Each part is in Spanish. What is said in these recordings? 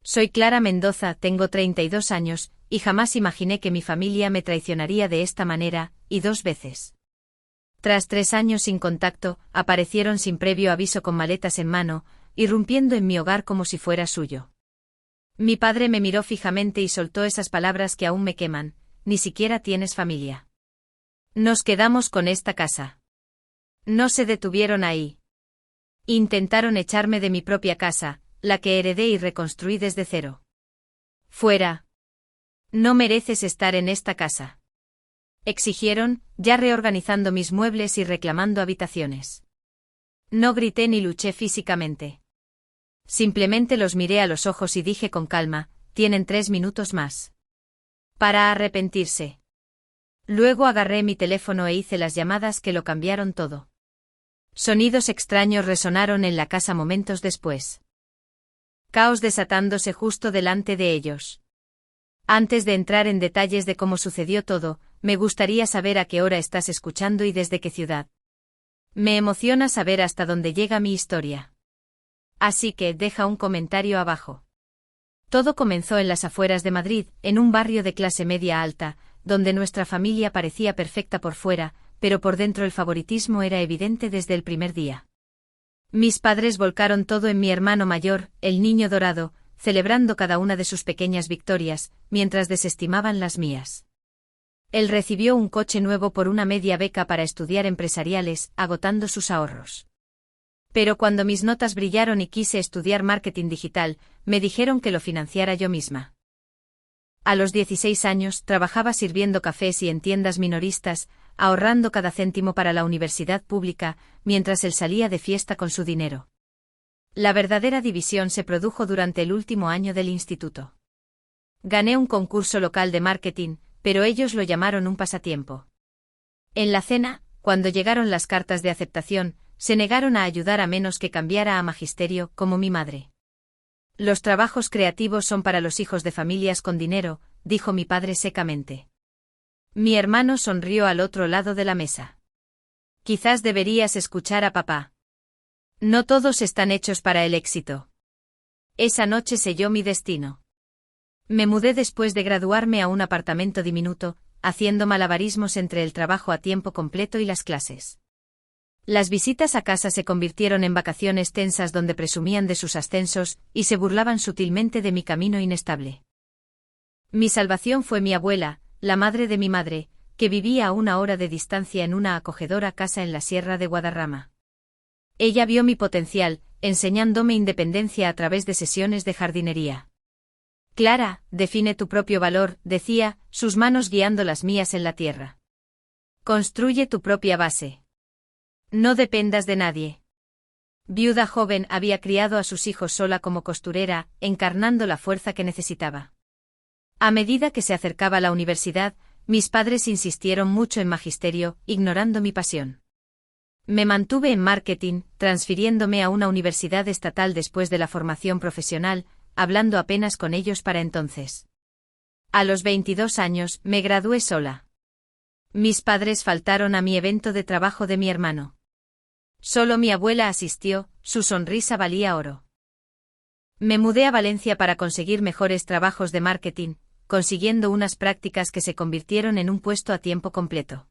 Soy Clara Mendoza, tengo 32 años, y jamás imaginé que mi familia me traicionaría de esta manera, y 2 veces. Tras 3 años sin contacto, aparecieron sin previo aviso con maletas en mano, irrumpiendo en mi hogar como si fuera suyo. Mi padre me miró fijamente y soltó esas palabras que aún me queman: ni siquiera tienes familia. Nos quedamos con esta casa. No se detuvieron ahí. Intentaron echarme de mi propia casa, la que heredé y reconstruí desde cero. Fuera. No mereces estar en esta casa. Exigieron, ya reorganizando mis muebles y reclamando habitaciones. No grité ni luché físicamente. Simplemente los miré a los ojos y dije con calma: tienen 3 minutos más para arrepentirse. Luego agarré mi teléfono e hice las llamadas que lo cambiaron todo. Sonidos extraños resonaron en la casa momentos después. Caos desatándose justo delante de ellos. Antes de entrar en detalles de cómo sucedió todo, me gustaría saber a qué hora estás escuchando y desde qué ciudad. Me emociona saber hasta dónde llega mi historia. Así que deja un comentario abajo. Todo comenzó en las afueras de Madrid, en un barrio de clase media alta, donde nuestra familia parecía perfecta por fuera, pero por dentro el favoritismo era evidente desde el primer día. Mis padres volcaron todo en mi hermano mayor, el niño dorado, celebrando cada una de sus pequeñas victorias, mientras desestimaban las mías. Él recibió un coche nuevo por una media beca para estudiar empresariales, agotando sus ahorros. Pero cuando mis notas brillaron y quise estudiar marketing digital, me dijeron que lo financiara yo misma. A los 16 años trabajaba sirviendo cafés y en tiendas minoristas, ahorrando cada céntimo para la universidad pública, mientras él salía de fiesta con su dinero. La verdadera división se produjo durante el último año del instituto. Gané un concurso local de marketing, pero ellos lo llamaron un pasatiempo. En la cena, cuando llegaron las cartas de aceptación, se negaron a ayudar a menos que cambiara a magisterio, como mi madre. Los trabajos creativos son para los hijos de familias con dinero, dijo mi padre secamente. Mi hermano sonrió al otro lado de la mesa. Quizás deberías escuchar a papá. No todos están hechos para el éxito. Esa noche selló mi destino. Me mudé después de graduarme a un apartamento diminuto, haciendo malabarismos entre el trabajo a tiempo completo y las clases. Las visitas a casa se convirtieron en vacaciones tensas donde presumían de sus ascensos y se burlaban sutilmente de mi camino inestable. Mi salvación fue mi abuela, la madre de mi madre, que vivía a 1 hora de distancia en una acogedora casa en la Sierra de Guadarrama. Ella vio mi potencial, enseñándome independencia a través de sesiones de jardinería. Clara, define tu propio valor, decía, sus manos guiando las mías en la tierra. Construye tu propia base. No dependas de nadie. Viuda joven, había criado a sus hijos sola como costurera, encarnando la fuerza que necesitaba. A medida que se acercaba la universidad, mis padres insistieron mucho en magisterio, ignorando mi pasión. Me mantuve en marketing, transfiriéndome a una universidad estatal después de la formación profesional, hablando apenas con ellos para entonces. A los 22 años, me gradué sola. Mis padres faltaron a mi evento de trabajo de mi hermano. Solo mi abuela asistió, su sonrisa valía oro. Me mudé a Valencia para conseguir mejores trabajos de marketing, consiguiendo unas prácticas que se convirtieron en un puesto a tiempo completo.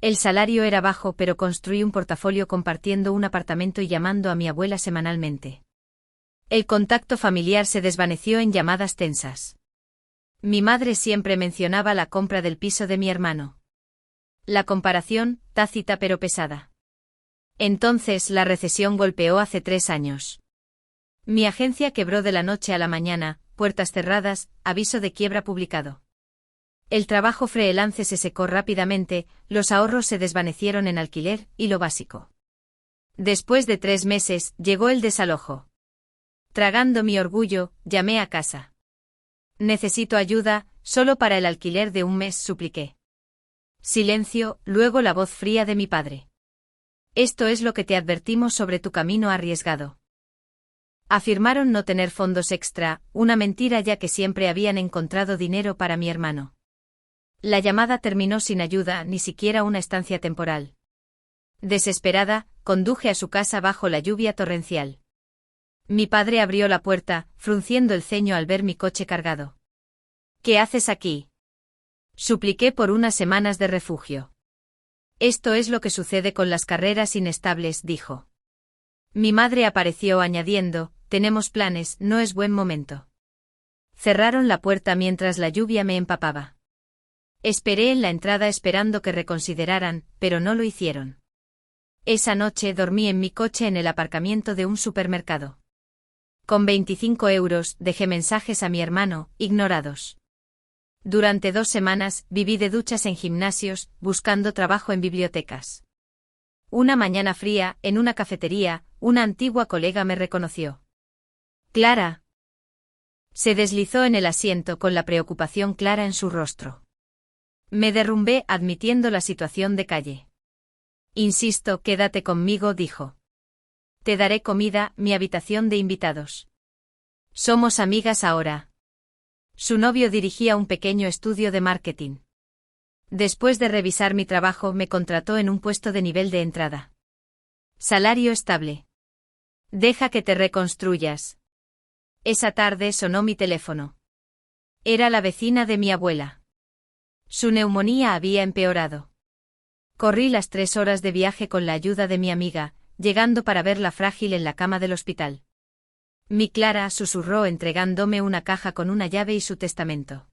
El salario era bajo, pero construí un portafolio compartiendo un apartamento y llamando a mi abuela semanalmente. El contacto familiar se desvaneció en llamadas tensas. Mi madre siempre mencionaba la compra del piso de mi hermano. La comparación, tácita pero pesada. Entonces la recesión golpeó hace 3 años. Mi agencia quebró de la noche a la mañana, puertas cerradas, aviso de quiebra publicado. El trabajo freelance se secó rápidamente, los ahorros se desvanecieron en alquiler y lo básico. Después de 3 meses, llegó el desalojo. Tragando mi orgullo, llamé a casa. Necesito ayuda, solo para el alquiler de 1 mes, supliqué. Silencio, luego la voz fría de mi padre. Esto es lo que te advertimos sobre tu camino arriesgado. Afirmaron no tener fondos extra, una mentira ya que siempre habían encontrado dinero para mi hermano. La llamada terminó sin ayuda, ni siquiera una estancia temporal. Desesperada, conduje a su casa bajo la lluvia torrencial. Mi padre abrió la puerta, frunciendo el ceño al ver mi coche cargado. ¿Qué haces aquí? Supliqué por unas semanas de refugio. Esto es lo que sucede con las carreras inestables, dijo. Mi madre apareció añadiendo, tenemos planes, no es buen momento. Cerraron la puerta mientras la lluvia me empapaba. Esperé en la entrada esperando que reconsideraran, pero no lo hicieron. Esa noche dormí en mi coche en el aparcamiento de un supermercado. Con 25 euros dejé mensajes a mi hermano, ignorados. Durante 2 semanas viví de duchas en gimnasios, buscando trabajo en bibliotecas. Una mañana fría, en una cafetería, una antigua colega me reconoció. Clara. Se deslizó en el asiento con la preocupación clara en su rostro. Me derrumbé admitiendo la situación de calle. Insisto, quédate conmigo, dijo. Te daré comida, mi habitación de invitados. Somos amigas ahora. Su novio dirigía un pequeño estudio de marketing. Después de revisar mi trabajo, me contrató en un puesto de nivel de entrada. Salario estable. Deja que te reconstruyas. Esa tarde sonó mi teléfono. Era la vecina de mi abuela. Su neumonía había empeorado. Corrí las 3 horas de viaje con la ayuda de mi amiga, llegando para verla frágil en la cama del hospital. Mi Clara, susurró entregándome una caja con una llave y su testamento.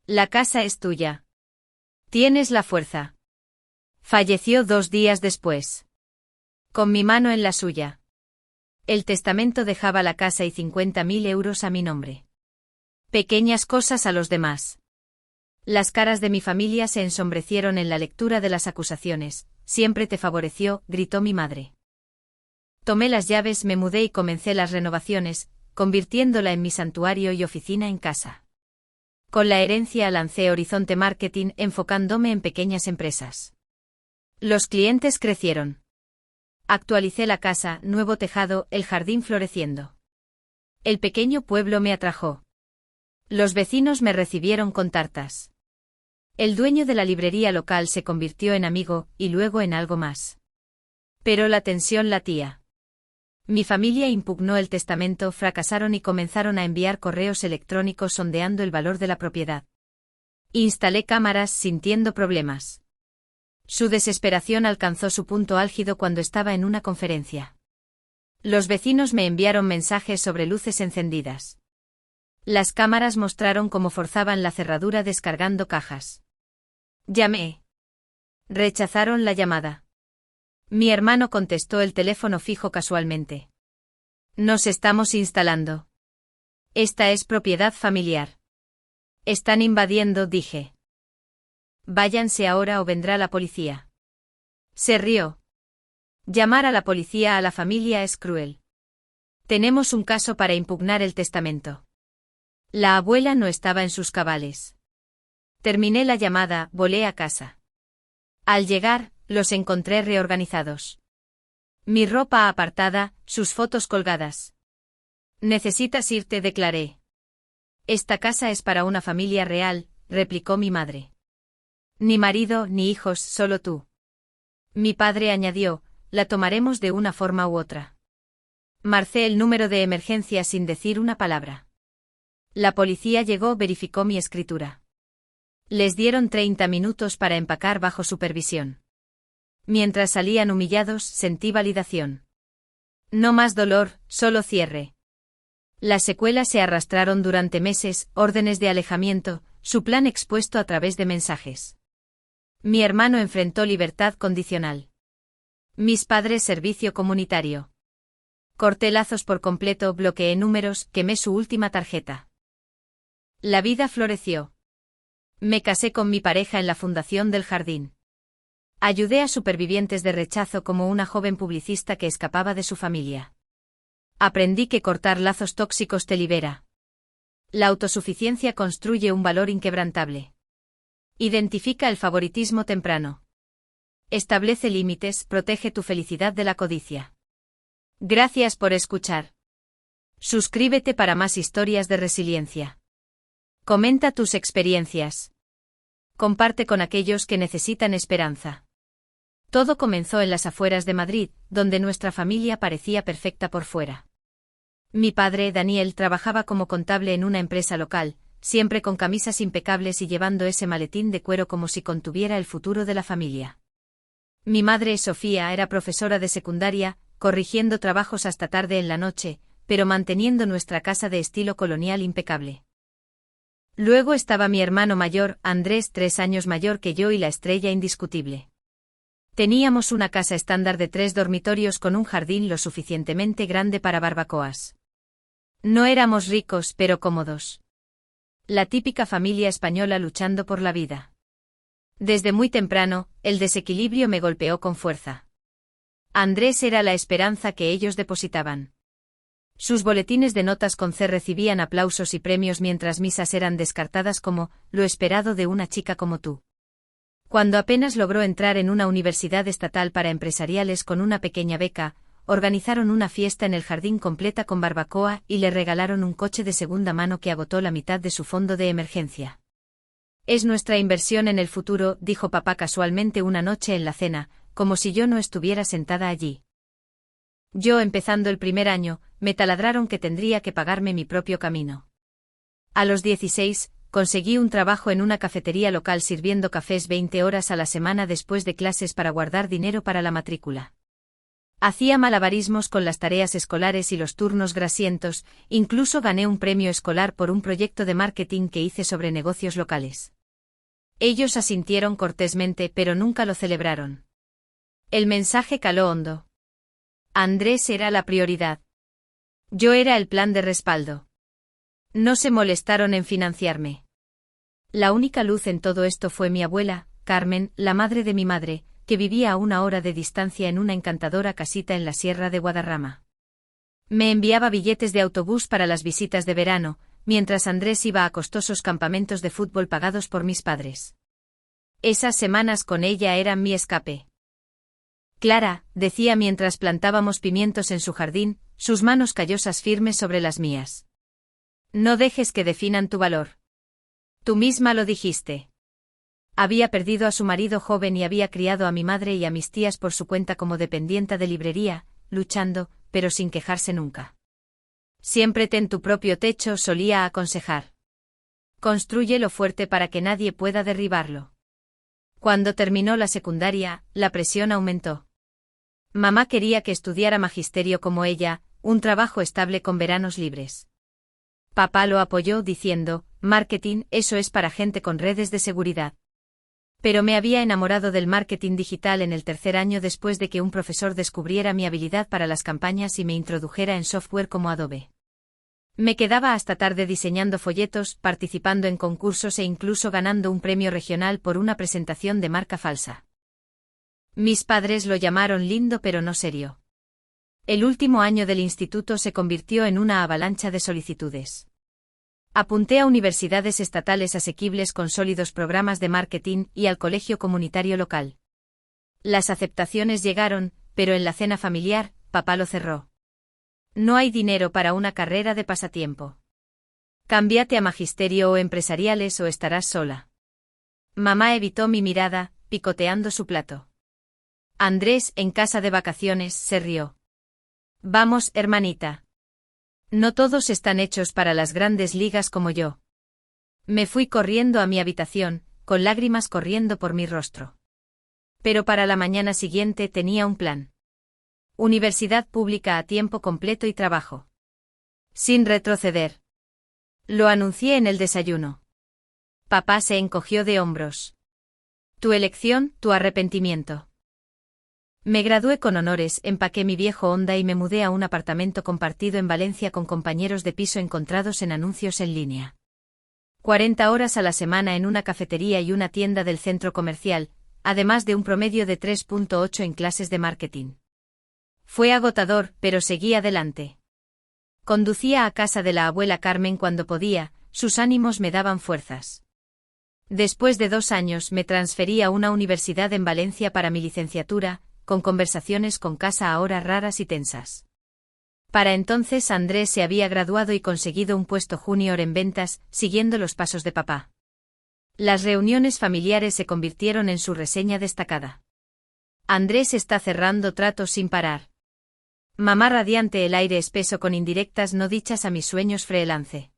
La casa es tuya. Tienes la fuerza. Falleció 2 días después. Con mi mano en la suya. El testamento dejaba la casa y 50.000 euros a mi nombre. Pequeñas cosas a los demás. Las caras de mi familia se ensombrecieron en la lectura de las acusaciones. Siempre te favoreció, gritó mi madre. Tomé las llaves, me mudé y comencé las renovaciones, convirtiéndola en mi santuario y oficina en casa. Con la herencia lancé Horizonte Marketing enfocándome en pequeñas empresas. Los clientes crecieron. Actualicé la casa, nuevo tejado, el jardín floreciendo. El pequeño pueblo me atrajo. Los vecinos me recibieron con tartas. El dueño de la librería local se convirtió en amigo, y luego en algo más. Pero la tensión latía. Mi familia impugnó el testamento, fracasaron y comenzaron a enviar correos electrónicos sondeando el valor de la propiedad. Instalé cámaras sintiendo problemas. Su desesperación alcanzó su punto álgido cuando estaba en una conferencia. Los vecinos me enviaron mensajes sobre luces encendidas. Las cámaras mostraron cómo forzaban la cerradura descargando cajas. Llamé. Rechazaron la llamada. Mi hermano contestó el teléfono fijo casualmente. Nos estamos instalando. Esta es propiedad familiar. Están invadiendo, dije. Váyanse ahora o vendrá la policía. Se rió. Llamar a la policía a la familia es cruel. Tenemos un caso para impugnar el testamento. La abuela no estaba en sus cabales. Terminé la llamada, volé a casa. Al llegar, los encontré reorganizados. Mi ropa apartada, sus fotos colgadas. Necesitas irte, declaré. Esta casa es para una familia real, replicó mi madre. Ni marido ni hijos, solo tú. Mi padre añadió, la tomaremos de una forma u otra. Marcé el número de emergencia sin decir una palabra. La policía llegó, verificó mi escritura. Les dieron 30 minutos para empacar bajo supervisión. Mientras salían humillados, sentí validación. No más dolor, solo cierre. Las secuelas se arrastraron durante meses, órdenes de alejamiento, su plan expuesto a través de mensajes. Mi hermano enfrentó libertad condicional. Mis padres servicio comunitario. Corté lazos por completo, bloqueé números, quemé su última tarjeta. La vida floreció. Me casé con mi pareja en la fundación del jardín. Ayudé a supervivientes de rechazo como una joven publicista que escapaba de su familia. Aprendí que cortar lazos tóxicos te libera. La autosuficiencia construye un valor inquebrantable. Identifica el favoritismo temprano. Establece límites, protege tu felicidad de la codicia. Gracias por escuchar. Suscríbete para más historias de resiliencia. Comenta tus experiencias. Comparte con aquellos que necesitan esperanza. Todo comenzó en las afueras de Madrid, donde nuestra familia parecía perfecta por fuera. Mi padre, Daniel, trabajaba como contable en una empresa local, siempre con camisas impecables y llevando ese maletín de cuero como si contuviera el futuro de la familia. Mi madre, Sofía, era profesora de secundaria, corrigiendo trabajos hasta tarde en la noche, pero manteniendo nuestra casa de estilo colonial impecable. Luego estaba mi hermano mayor, Andrés, 3 años mayor que yo y la estrella indiscutible. Teníamos una casa estándar de 3 dormitorios con un jardín lo suficientemente grande para barbacoas. No éramos ricos, pero cómodos. La típica familia española luchando por la vida. Desde muy temprano, el desequilibrio me golpeó con fuerza. Andrés era la esperanza que ellos depositaban. Sus boletines de notas con C recibían aplausos y premios mientras misas eran descartadas como lo esperado de una chica como tú. Cuando apenas logró entrar en una universidad estatal para empresariales con una pequeña beca, organizaron una fiesta en el jardín completa con barbacoa y le regalaron un coche de segunda mano que agotó la mitad de su fondo de emergencia. Es nuestra inversión en el futuro, dijo papá casualmente una noche en la cena, como si yo no estuviera sentada allí. Yo, empezando el primer año, me taladraron que tendría que pagarme mi propio camino. A los 16, conseguí un trabajo en una cafetería local sirviendo cafés 20 horas a la semana después de clases para guardar dinero para la matrícula. Hacía malabarismos con las tareas escolares y los turnos grasientos, incluso gané un premio escolar por un proyecto de marketing que hice sobre negocios locales. Ellos asintieron cortésmente, pero nunca lo celebraron. El mensaje caló hondo. Andrés era la prioridad. Yo era el plan de respaldo. No se molestaron en financiarme. La única luz en todo esto fue mi abuela, Carmen, la madre de mi madre, que vivía a 1 hora de distancia en una encantadora casita en la Sierra de Guadarrama. Me enviaba billetes de autobús para las visitas de verano, mientras Andrés iba a costosos campamentos de fútbol pagados por mis padres. Esas semanas con ella eran mi escape. Clara, decía mientras plantábamos pimientos en su jardín, sus manos callosas firmes sobre las mías. No dejes que definan tu valor. Tú misma lo dijiste. Había perdido a su marido joven y había criado a mi madre y a mis tías por su cuenta como dependienta de librería, luchando, pero sin quejarse nunca. Siempre ten tu propio techo, solía aconsejar. Constrúyelo fuerte para que nadie pueda derribarlo. Cuando terminó la secundaria, la presión aumentó. Mamá quería que estudiara magisterio como ella, un trabajo estable con veranos libres. Papá lo apoyó diciendo, marketing, eso es para gente con redes de seguridad. Pero me había enamorado del marketing digital en el 3er año después de que un profesor descubriera mi habilidad para las campañas y me introdujera en software como Adobe. Me quedaba hasta tarde diseñando folletos, participando en concursos e incluso ganando un premio regional por una presentación de marca falsa. Mis padres lo llamaron lindo pero no serio. El último año del instituto se convirtió en una avalancha de solicitudes. Apunté a universidades estatales asequibles con sólidos programas de marketing y al colegio comunitario local. Las aceptaciones llegaron, pero en la cena familiar, papá lo cerró. No hay dinero para una carrera de pasatiempo. Cámbiate a magisterio o empresariales o estarás sola. Mamá evitó mi mirada, picoteando su plato. Andrés, en casa de vacaciones, se rió. Vamos, hermanita. No todos están hechos para las grandes ligas como yo. Me fui corriendo a mi habitación, con lágrimas corriendo por mi rostro. Pero para la mañana siguiente tenía un plan. Universidad pública a tiempo completo y trabajo. Sin retroceder. Lo anuncié en el desayuno. Papá se encogió de hombros. Tu elección, tu arrepentimiento. Me gradué con honores, empaqué mi viejo Honda y me mudé a un apartamento compartido en Valencia con compañeros de piso encontrados en anuncios en línea. 40 horas a la semana en una cafetería y una tienda del centro comercial, además de un promedio de 3.8 en clases de marketing. Fue agotador, pero seguí adelante. Conducía a casa de la abuela Carmen cuando podía, sus ánimos me daban fuerzas. Después de 2 años me transferí a una universidad en Valencia para mi licenciatura, con conversaciones con casa ahora raras y tensas. Para entonces Andrés se había graduado y conseguido un puesto junior en ventas, siguiendo los pasos de papá. Las reuniones familiares se convirtieron en su reseña destacada. Andrés está cerrando tratos sin parar. Mamá radiante, el aire espeso con indirectas no dichas a mis sueños freelance.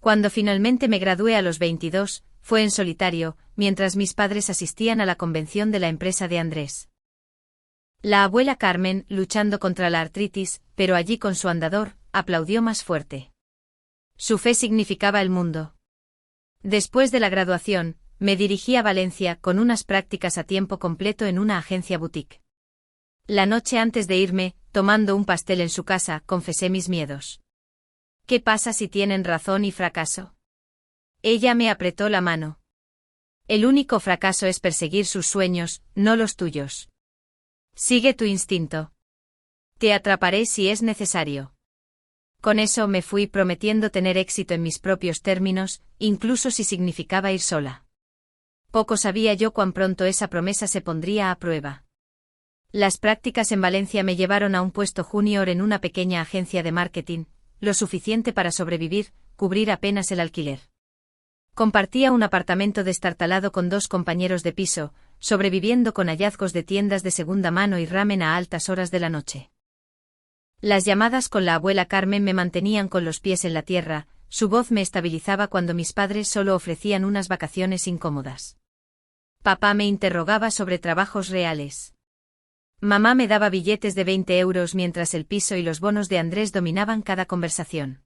Cuando finalmente me gradué a los 22, fue en solitario, mientras mis padres asistían a la convención de la empresa de Andrés. La abuela Carmen, luchando contra la artritis, pero allí con su andador, aplaudió más fuerte. Su fe significaba el mundo. Después de la graduación, me dirigí a Valencia con unas prácticas a tiempo completo en una agencia boutique. La noche antes de irme, tomando un pastel en su casa, confesé mis miedos. ¿Qué pasa si tienen razón y fracaso? Ella me apretó la mano. El único fracaso es perseguir sus sueños, no los tuyos. Sigue tu instinto. Te atraparé si es necesario. Con eso me fui prometiendo tener éxito en mis propios términos, incluso si significaba ir sola. Poco sabía yo cuán pronto esa promesa se pondría a prueba. Las prácticas en Valencia me llevaron a un puesto junior en una pequeña agencia de marketing, lo suficiente para sobrevivir, cubrir apenas el alquiler. Compartía un apartamento destartalado con 2 compañeros de piso, sobreviviendo con hallazgos de tiendas de segunda mano y ramen a altas horas de la noche. Las llamadas con la abuela Carmen me mantenían con los pies en la tierra, su voz me estabilizaba cuando mis padres solo ofrecían unas vacaciones incómodas. Papá me interrogaba sobre trabajos reales. Mamá me daba billetes de 20 euros mientras el piso y los bonos de Andrés dominaban cada conversación.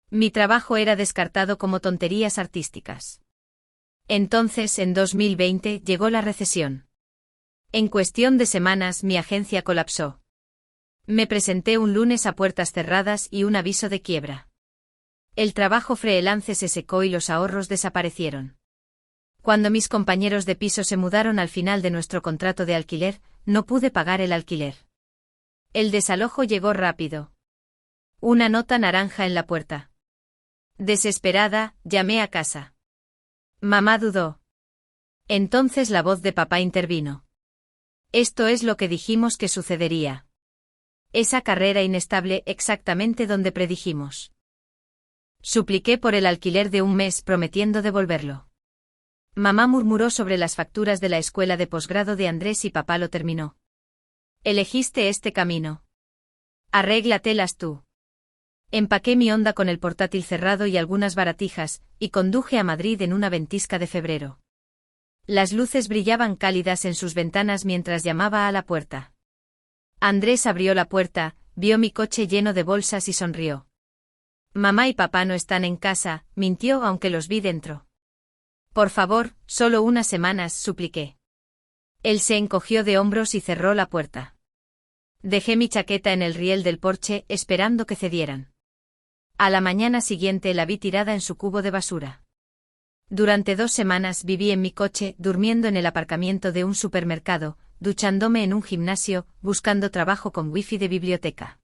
Mi trabajo era descartado como tonterías artísticas. Entonces, en 2020, llegó la recesión. En cuestión de semanas, mi agencia colapsó. Me presenté un lunes a puertas cerradas y un aviso de quiebra. El trabajo freelance se secó y los ahorros desaparecieron. Cuando mis compañeros de piso se mudaron al final de nuestro contrato de alquiler, no pude pagar el alquiler. El desalojo llegó rápido. Una nota naranja en la puerta. Desesperada, llamé a casa. Mamá dudó. Entonces la voz de papá intervino. Esto es lo que dijimos que sucedería. Esa carrera inestable exactamente donde predijimos. Supliqué por el alquiler de un mes prometiendo devolverlo. Mamá murmuró sobre las facturas de la escuela de posgrado de Andrés y papá lo terminó. Elegiste este camino. Arréglatelas tú. Empaqué mi Honda con el portátil cerrado y algunas baratijas, y conduje a Madrid en una ventisca de febrero. Las luces brillaban cálidas en sus ventanas mientras llamaba a la puerta. Andrés abrió la puerta, vio mi coche lleno de bolsas y sonrió. Mamá y papá no están en casa, mintió aunque los vi dentro. Por favor, solo unas semanas, supliqué. Él se encogió de hombros y cerró la puerta. Dejé mi chaqueta en el riel del porche, esperando que cedieran. A la mañana siguiente la vi tirada en su cubo de basura. Durante 2 semanas viví en mi coche, durmiendo en el aparcamiento de un supermercado, duchándome en un gimnasio, buscando trabajo con wifi de biblioteca.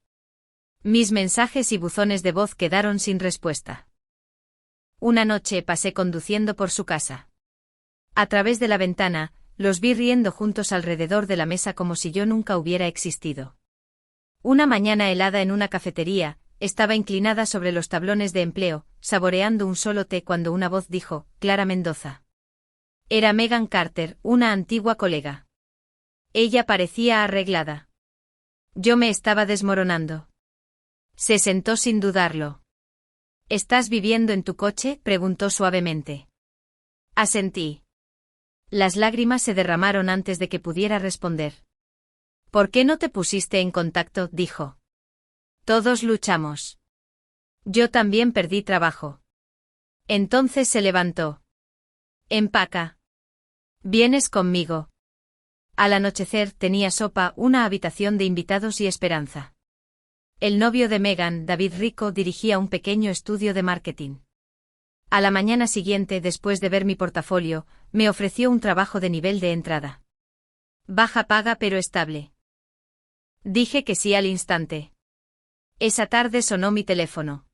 Mis mensajes y buzones de voz quedaron sin respuesta. Una noche pasé conduciendo por su casa. A través de la ventana, los vi riendo juntos alrededor de la mesa como si yo nunca hubiera existido. Una mañana helada en una cafetería, estaba inclinada sobre los tablones de empleo, saboreando un solo té cuando una voz dijo, Clara Mendoza. Era Megan Carter, una antigua colega. Ella parecía arreglada. Yo me estaba desmoronando. Se sentó sin dudarlo. ¿Estás viviendo en tu coche?, preguntó suavemente. Asentí. Las lágrimas se derramaron antes de que pudiera responder. ¿Por qué no te pusiste en contacto?, dijo. Todos luchamos. Yo también perdí trabajo. Entonces se levantó. Empaca. ¿Vienes conmigo? Al anochecer tenía sopa, una habitación de invitados y esperanza. El novio de Megan, David Rico, dirigía un pequeño estudio de marketing. A la mañana siguiente, después de ver mi portafolio, me ofreció un trabajo de nivel de entrada. Baja paga pero estable. Dije que sí al instante. Esa tarde sonó mi teléfono.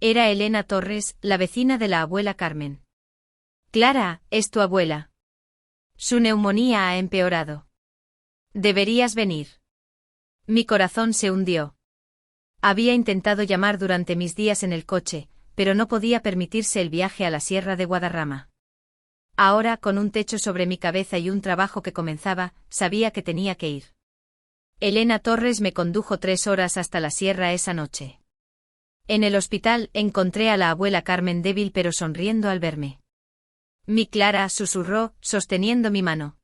Era Elena Torres, la vecina de la abuela Carmen. Clara, es tu abuela. Su neumonía ha empeorado. Deberías venir. Mi corazón se hundió. Había intentado llamar durante mis días en el coche, pero no podía permitirse el viaje a la Sierra de Guadarrama. Ahora, con un techo sobre mi cabeza y un trabajo que comenzaba, sabía que tenía que ir. Elena Torres me condujo 3 horas hasta la sierra esa noche. En el hospital encontré a la abuela Carmen débil pero sonriendo al verme. Mi Clara, susurró, sosteniendo mi mano.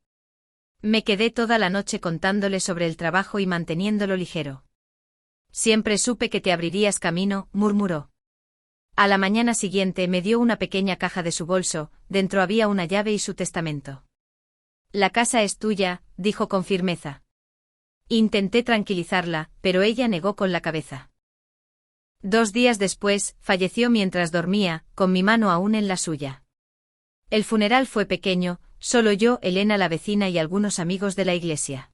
Me quedé toda la noche contándole sobre el trabajo y manteniéndolo ligero. Siempre supe que te abrirías camino, murmuró. A la mañana siguiente me dio una pequeña caja de su bolso, dentro había una llave y su testamento. La casa es tuya, dijo con firmeza. Intenté tranquilizarla, pero ella negó con la cabeza. 2 días después, falleció mientras dormía, con mi mano aún en la suya. El funeral fue pequeño, solo yo, Elena la vecina y algunos amigos de la iglesia.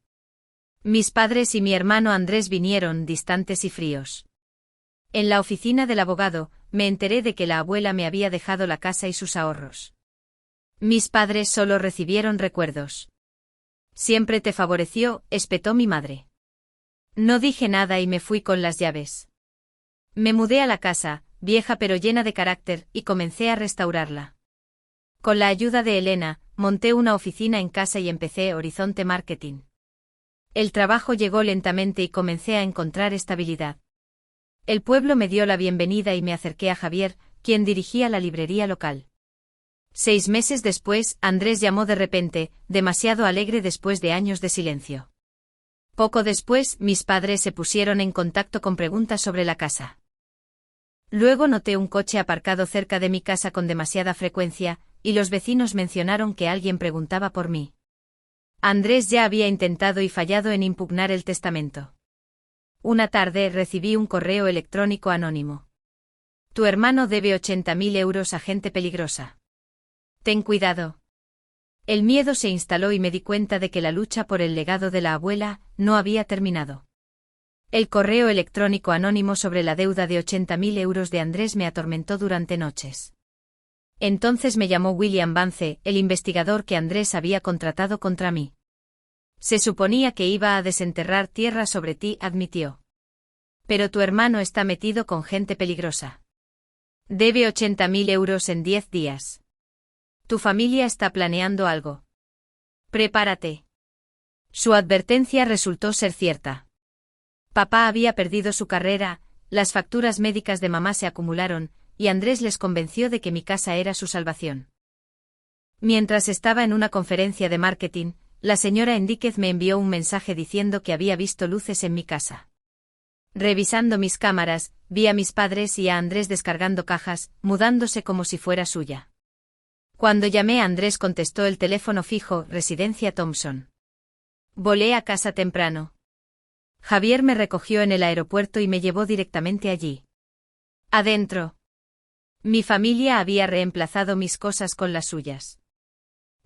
Mis padres y mi hermano Andrés vinieron, distantes y fríos. En la oficina del abogado, me enteré de que la abuela me había dejado la casa y sus ahorros. Mis padres solo recibieron recuerdos. Siempre te favoreció, espetó mi madre. No dije nada y me fui con las llaves. Me mudé a la casa, vieja pero llena de carácter, y comencé a restaurarla. Con la ayuda de Elena, monté una oficina en casa y empecé Horizonte Marketing. El trabajo llegó lentamente y comencé a encontrar estabilidad. El pueblo me dio la bienvenida y me acerqué a Javier, quien dirigía la librería local. 6 meses después, Andrés llamó de repente, demasiado alegre después de años de silencio. Poco después, mis padres se pusieron en contacto con preguntas sobre la casa. Luego noté un coche aparcado cerca de mi casa con demasiada frecuencia, y los vecinos mencionaron que alguien preguntaba por mí. Andrés ya había intentado y fallado en impugnar el testamento. Una tarde recibí un correo electrónico anónimo. Tu hermano debe 80.000 euros a gente peligrosa. Ten cuidado. El miedo se instaló y me di cuenta de que la lucha por el legado de la abuela no había terminado. El correo electrónico anónimo sobre la deuda de 80.000 euros de Andrés me atormentó durante noches. Entonces me llamó William Vance, el investigador que Andrés había contratado contra mí. Se suponía que iba a desenterrar tierra sobre ti, admitió. Pero tu hermano está metido con gente peligrosa. Debe 80.000 euros en 10 días. Tu familia está planeando algo. Prepárate. Su advertencia resultó ser cierta. Papá había perdido su carrera, las facturas médicas de mamá se acumularon, y Andrés les convenció de que mi casa era su salvación. Mientras estaba en una conferencia de marketing, la señora Enríquez me envió un mensaje diciendo que había visto luces en mi casa. Revisando mis cámaras, vi a mis padres y a Andrés descargando cajas, mudándose como si fuera suya. Cuando llamé a Andrés contestó el teléfono fijo, Residencia Thompson. Volé a casa temprano. Javier me recogió en el aeropuerto y me llevó directamente allí. Adentro. Mi familia había reemplazado mis cosas con las suyas.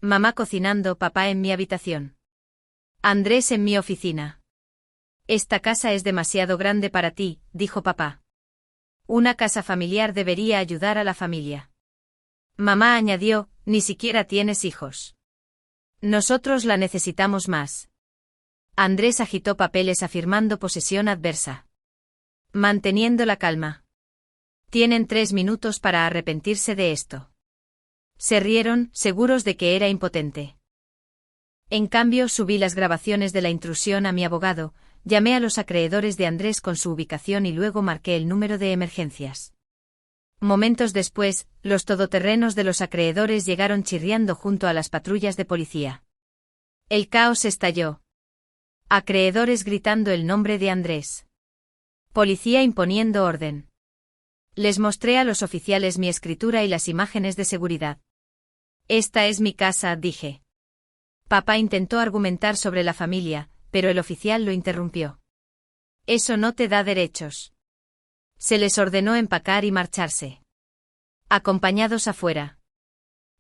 Mamá cocinando, papá en mi habitación. Andrés en mi oficina. Esta casa es demasiado grande para ti, dijo papá. Una casa familiar debería ayudar a la familia. Mamá añadió, ni siquiera tienes hijos. Nosotros la necesitamos más. Andrés agitó papeles afirmando posesión adversa. Manteniendo la calma. Tienen 3 minutos para arrepentirse de esto. Se rieron, seguros de que era impotente. En cambio, subí las grabaciones de la intrusión a mi abogado, llamé a los acreedores de Andrés con su ubicación y luego marqué el número de emergencias. Momentos después, los todoterrenos de los acreedores llegaron chirriando junto a las patrullas de policía. El caos estalló. Acreedores gritando el nombre de Andrés. Policía imponiendo orden. Les mostré a los oficiales mi escritura y las imágenes de seguridad. Esta es mi casa, dije. Papá intentó argumentar sobre la familia, pero el oficial lo interrumpió. Eso no te da derechos. Se les ordenó empacar y marcharse. Acompañados afuera.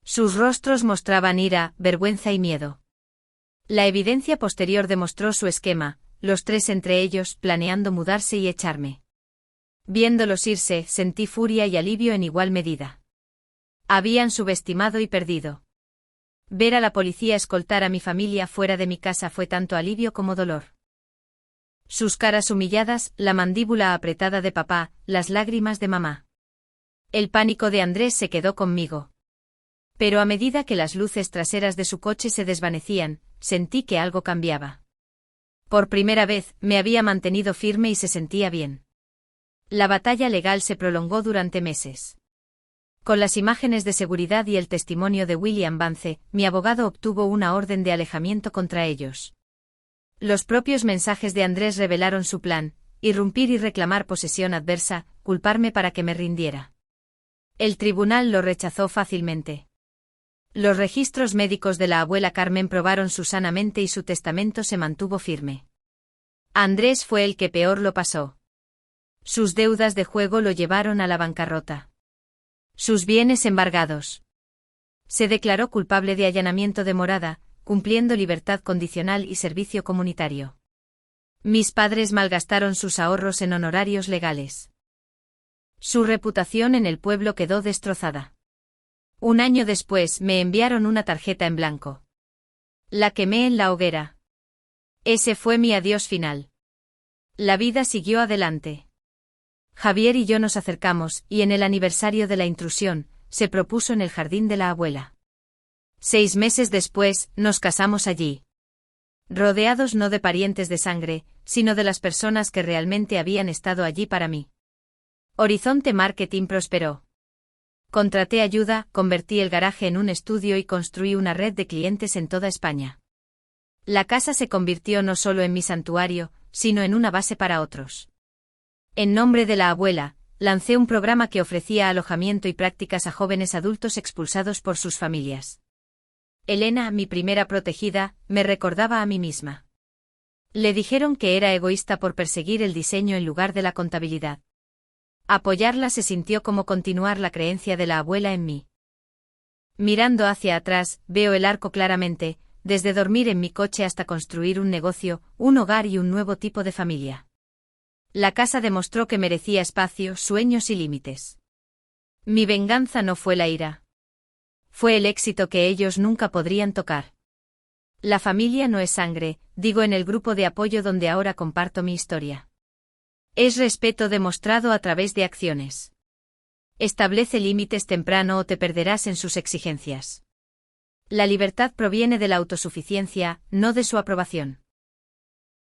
Sus rostros mostraban ira, vergüenza y miedo. La evidencia posterior demostró su esquema, los 3 entre ellos planeando mudarse y echarme. Viéndolos irse, sentí furia y alivio en igual medida. Habían subestimado y perdido. Ver a la policía escoltar a mi familia fuera de mi casa fue tanto alivio como dolor. Sus caras humilladas, la mandíbula apretada de papá, las lágrimas de mamá. El pánico de Andrés se quedó conmigo. Pero a medida que las luces traseras de su coche se desvanecían, sentí que algo cambiaba. Por primera vez, me había mantenido firme y se sentía bien. La batalla legal se prolongó durante meses. Con las imágenes de seguridad y el testimonio de William Vance, mi abogado obtuvo una orden de alejamiento contra ellos. Los propios mensajes de Andrés revelaron su plan: irrumpir y reclamar posesión adversa, culparme para que me rindiera. El tribunal lo rechazó fácilmente. Los registros médicos de la abuela Carmen probaron su sana mente y su testamento se mantuvo firme. Andrés fue el que peor lo pasó. Sus deudas de juego lo llevaron a la bancarrota. Sus bienes embargados. Se declaró culpable de allanamiento de morada, cumpliendo libertad condicional y servicio comunitario. Mis padres malgastaron sus ahorros en honorarios legales. Su reputación en el pueblo quedó destrozada. Un año después me enviaron una tarjeta en blanco. La quemé en la hoguera. Ese fue mi adiós final. La vida siguió adelante. Javier y yo nos acercamos, y en el aniversario de la intrusión, se propuso en el jardín de la abuela. 6 meses después, nos casamos allí. Rodeados no de parientes de sangre, sino de las personas que realmente habían estado allí para mí. Horizonte Marketing prosperó. Contraté ayuda, convertí el garaje en un estudio y construí una red de clientes en toda España. La casa se convirtió no solo en mi santuario, sino en una base para otros. En nombre de la abuela, lancé un programa que ofrecía alojamiento y prácticas a jóvenes adultos expulsados por sus familias. Elena, mi primera protegida, me recordaba a mí misma. Le dijeron que era egoísta por perseguir el diseño en lugar de la contabilidad. Apoyarla se sintió como continuar la creencia de la abuela en mí. Mirando hacia atrás, veo el arco claramente, desde dormir en mi coche hasta construir un negocio, un hogar y un nuevo tipo de familia. La casa demostró que merecía espacio, sueños y límites. Mi venganza no fue la ira. Fue el éxito que ellos nunca podrían tocar. La familia no es sangre, digo en el grupo de apoyo donde ahora comparto mi historia. Es respeto demostrado a través de acciones. Establece límites temprano o te perderás en sus exigencias. La libertad proviene de la autosuficiencia, no de su aprobación.